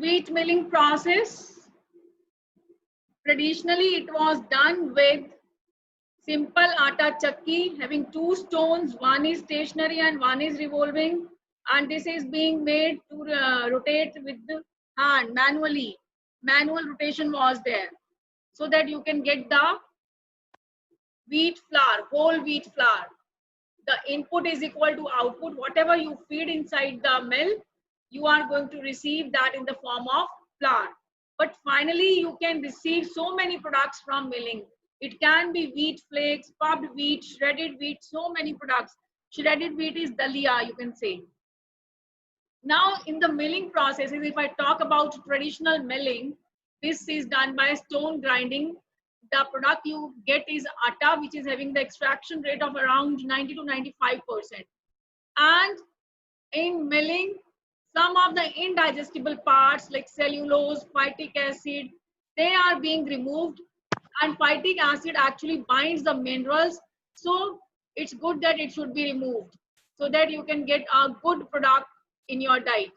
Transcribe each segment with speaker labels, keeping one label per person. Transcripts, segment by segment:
Speaker 1: wheat milling process. Traditionally, it was done with simple atta chakki having two stones, one is stationary and one is revolving, and this is being made to rotate with the hand manually. Manual rotation was there so that you can get the wheat flour, whole wheat flour. The input is equal to output. Whatever you feed inside the mill, you are going to receive that in the form of flour. But finally, you can receive so many products from milling. It can be wheat flakes, puffed wheat, shredded wheat, so many products. Shredded wheat is dalia, you can say. Now, in the milling processes, if I talk about traditional milling, this is done by stone grinding. The product you get is atta, which is having the extraction rate of around 90 to 95%. And in milling, some of the indigestible parts like cellulose, phytic acid, they are being removed, and phytic acid actually binds the minerals. So it's good that it should be removed so that you can get a good product in your diet.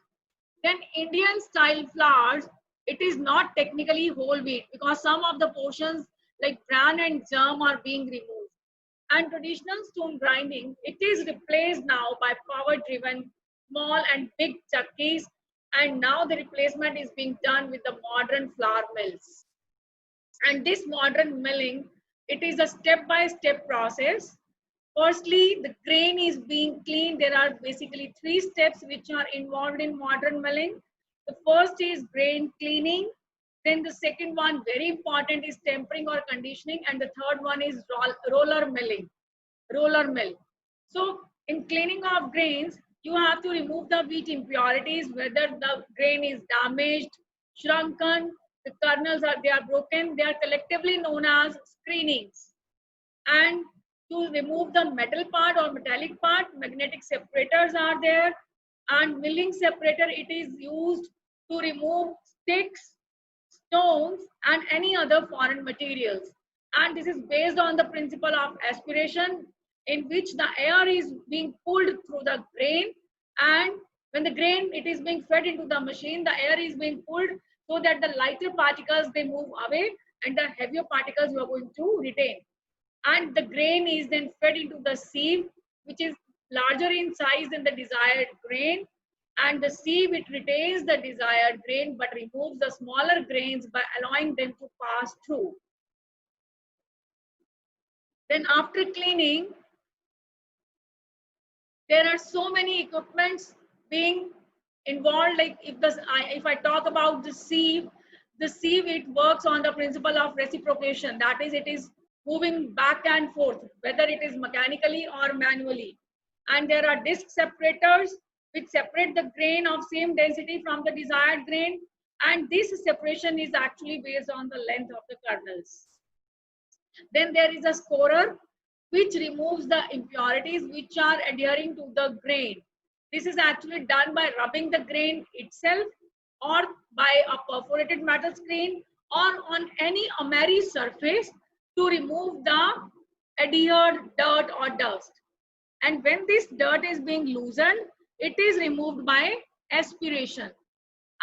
Speaker 1: Then Indian style flours, it is not technically whole wheat because some of the portions like bran and germ are being removed. And traditional stone grinding, it is replaced now by power driven small and big chakkis, and now the replacement is being done with the modern flour mills. And this modern milling, it is a step-by-step process. Firstly, the grain is being cleaned. There are basically three steps which are involved in modern milling. The first is grain cleaning. Then the second one, very important, is tempering or conditioning. And the third one is roller milling, roller mill. So in cleaning of grains, you have to remove the wheat impurities, whether the grain is damaged, shrunken, the kernels they are broken. They are collectively known as screenings. And to remove the metal part or metallic part, magnetic separators are there. And milling separator, it is used to remove sticks, stones, and any other foreign materials. And this is based on the principle of aspiration, in which the air is being pulled through the grain, and when the grain it is being fed into the machine, the air is being pulled so that the lighter particles they move away and the heavier particles you are going to retain. And the grain is then fed into the sieve, which is larger in size than the desired grain, and the sieve it retains the desired grain but removes the smaller grains by allowing them to pass through. Then after cleaning, there are so many equipments being involved. Like if I talk about the sieve it works on the principle of reciprocation. That is, it is moving back and forth, whether it is mechanically or manually. And there are disc separators which separate the grain of same density from the desired grain. And this separation is actually based on the length of the kernels. Then there is a scorer which removes the impurities which are adhering to the grain. This is actually done by rubbing the grain itself or by a perforated metal screen or on any emery surface to remove the adhered dirt or dust. And when this dirt is being loosened, it is removed by aspiration.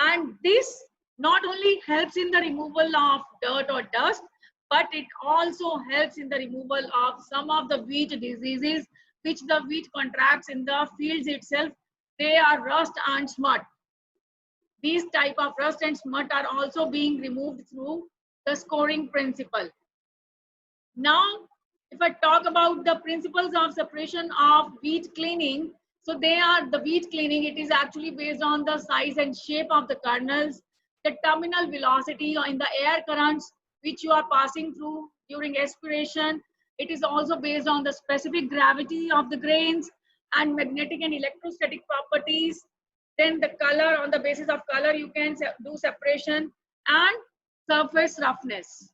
Speaker 1: And this not only helps in the removal of dirt or dust, but it also helps in the removal of some of the wheat diseases which the wheat contracts in the fields itself. They are rust and smut. These type of rust and smut are also being removed through the scoring principle. Now, if I talk about the principles of separation of wheat cleaning, so they are the wheat cleaning, it is actually based on the size and shape of the kernels, the terminal velocity in the air currents which you are passing through during aspiration. It is also based on the specific gravity of the grains and magnetic and electrostatic properties. Then the color, on the basis of color, you can do separation, and surface roughness.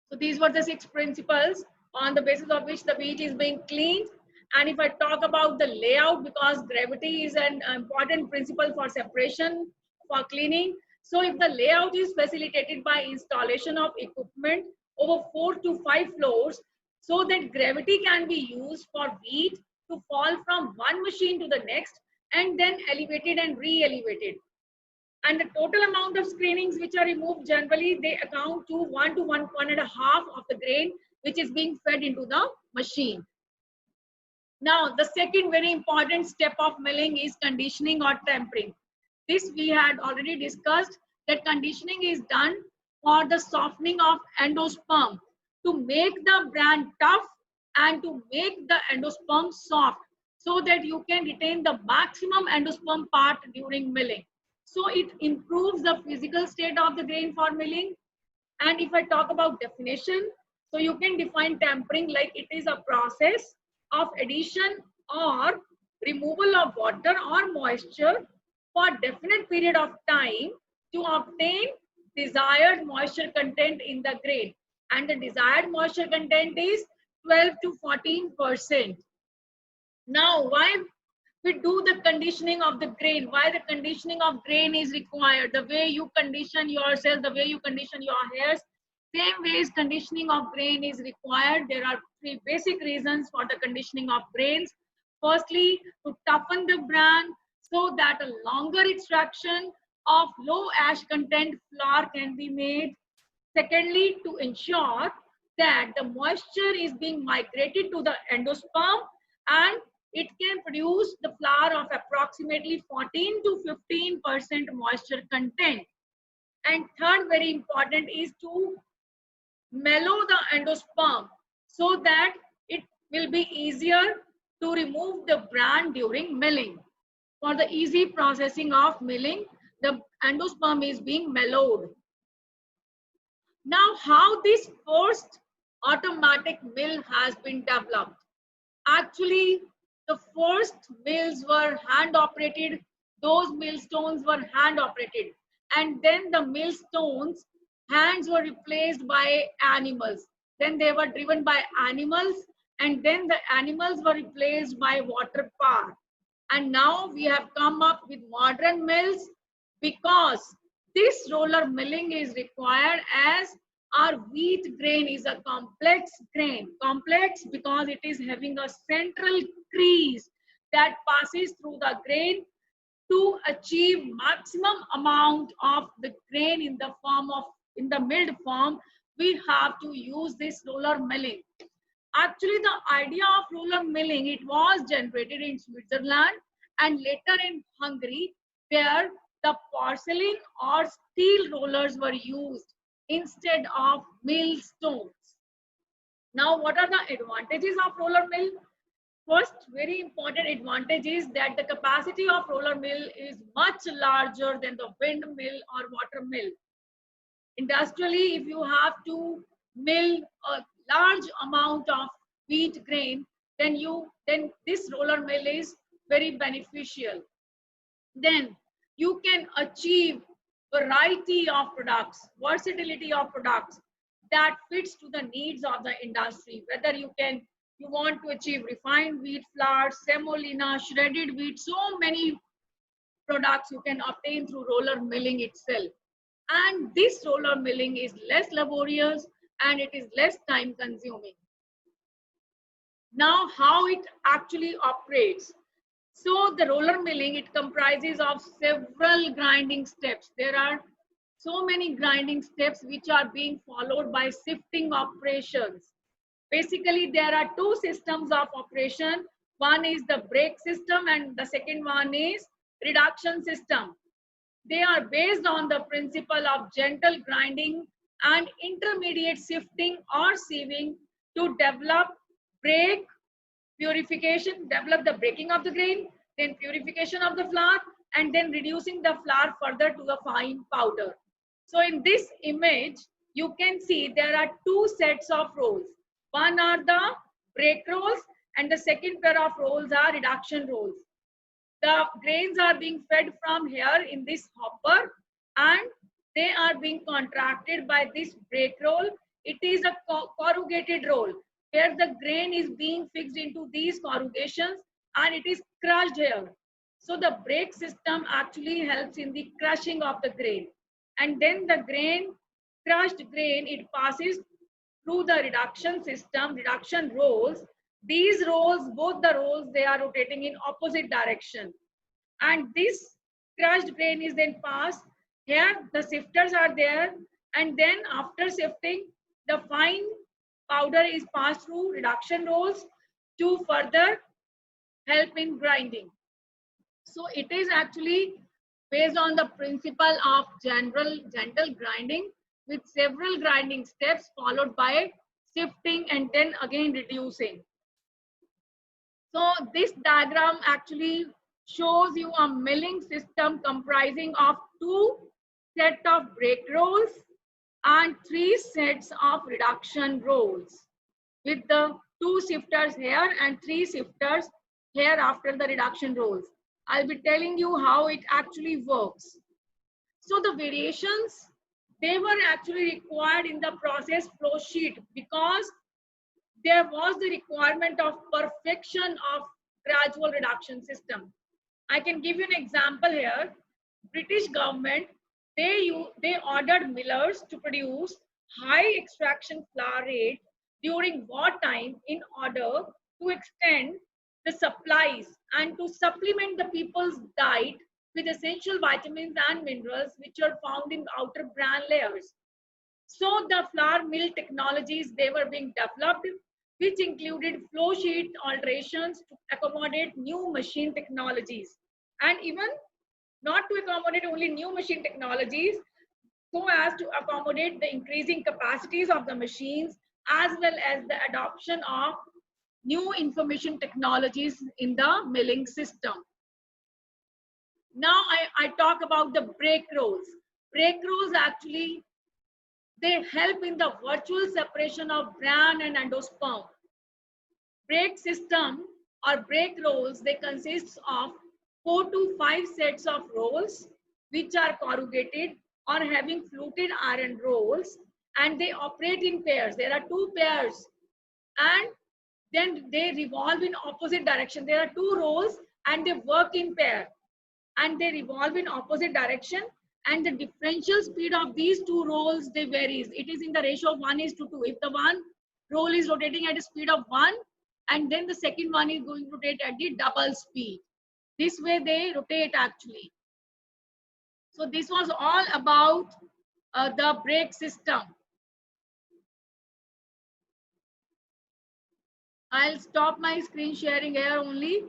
Speaker 1: So these were the 6 principles on the basis of which the wheat is being cleaned. And if I talk about the layout, because gravity is an important principle for separation, for cleaning. So if the layout is facilitated by installation of equipment over 4 to 5 floors, so that gravity can be used for wheat to fall from one machine to the next and then elevated and re-elevated. And the total amount of screenings which are removed, generally they account to 1 to 1.5 of the grain which is being fed into the machine. Now, the second very important step of milling is conditioning or tempering. This we had already discussed, that conditioning is done for the softening of endosperm to make the bran tough and to make the endosperm soft so that you can retain the maximum endosperm part during milling. So it improves the physical state of the grain for milling. And if I talk about definition, so you can define tempering like it is a process of addition or removal of water or moisture for a definite period of time to obtain desired moisture content in the grain. And the desired moisture content is 12 to 14%. Now, why we do the conditioning of the grain? Why the conditioning of grain is required? The way you condition yourself, the way you condition your hairs, same ways conditioning of grain is required. There are three basic reasons for the conditioning of grains. Firstly, to toughen the bran so that a longer extraction of low ash content flour can be made. Secondly, to ensure that the moisture is being migrated to the endosperm and it can produce the flour of approximately 14 to 15% moisture content. And third, very important, is to mellow the endosperm so that it will be easier to remove the bran during milling. For the easy processing of milling, the endosperm is being mellowed. Now, how this first automatic mill has been developed? Actually, the first mills were hand operated. Those millstones were hand operated. And then the millstones, hands were replaced by animals. Then they were driven by animals. And then the animals were replaced by water power. And now we have come up with modern mills because this roller milling is required as our wheat grain is a complex grain. Complex because it is having a central crease that passes through the grain to achieve maximum amount of the grain in the form of, in the milled form. We have to use this roller milling. Actually, the idea of roller milling, it was generated in Switzerland and later in Hungary, where the porcelain or steel rollers were used instead of millstones. Now, what are the advantages of roller mill? First, very important advantage is that the capacity of roller mill is much larger than the windmill or water mill. Industrially, if you have to mill a large amount of wheat grain, then this roller mill is very beneficial. Then you can achieve variety of products, versatility of products that fits to the needs of the industry. Whether you want to achieve refined wheat flour, semolina, shredded wheat, so many products you can obtain through roller milling itself. And this roller milling is less laborious and it is less time consuming. Now, how it actually operates. So the roller milling, it comprises of several grinding steps. There are so many grinding steps which are being followed by sifting operations. Basically, there are two systems of operation. One is the brake system and the second one is reduction system. They are based on the principle of gentle grinding and intermediate sifting or sieving to develop break purification, develop the breaking of the grain, then purification of the flour, and then reducing the flour further to the fine powder. So in this image, you can see there are two sets of rolls. One are the break rolls and the second pair of rolls are reduction rolls. The grains are being fed from here in this hopper and they are being contracted by this break roll. It is a corrugated roll where the grain is being fixed into these corrugations and it is crushed here. So the brake system actually helps in the crushing of the grain. And then the grain, crushed grain, it passes through the reduction system, reduction rolls. These rolls, both the rolls, they are rotating in opposite direction. And this crushed grain is then passed Here the sifters are there, and then after sifting, the fine powder is passed through reduction rolls to further help in grinding. So it is actually based on the principle of gentle grinding with several grinding steps followed by sifting and then again reducing. So this diagram actually shows you a milling system comprising of two sets of break rolls and three sets of reduction rolls with the two sifters here and three sifters here after the reduction rolls. I'll be telling you how it actually works. So the variations, they were actually required in the process flow sheet because there was the requirement of perfection of gradual reduction system. I can give you an example here. British government, they ordered millers to produce high extraction flour rate during wartime in order to extend the supplies and to supplement the people's diet with essential vitamins and minerals which are found in outer bran layers. So the flour mill technologies, they were being developed, which included flow sheet alterations to accommodate new machine technologies, and even not to accommodate only new machine technologies, so as to accommodate the increasing capacities of the machines as well as the adoption of new information technologies in the milling system. Now I talk about the break rolls. Break rolls actually, they help in the virtual separation of bran and endosperm. Break system or break rolls, they consist of 4 to 5 sets of rolls which are corrugated or having fluted iron rolls, and they operate in pairs. There are two pairs and then they revolve in opposite direction. There are two rolls and they work in pair and they revolve in opposite direction, and the differential speed of these two rolls, they varies. It is in the ratio of 1:2. If the one roll is rotating at a speed of 1 and then the second one is going to rotate at the double speed, this way they rotate actually. So this was all about the brake system. I'll stop my screen sharing here only.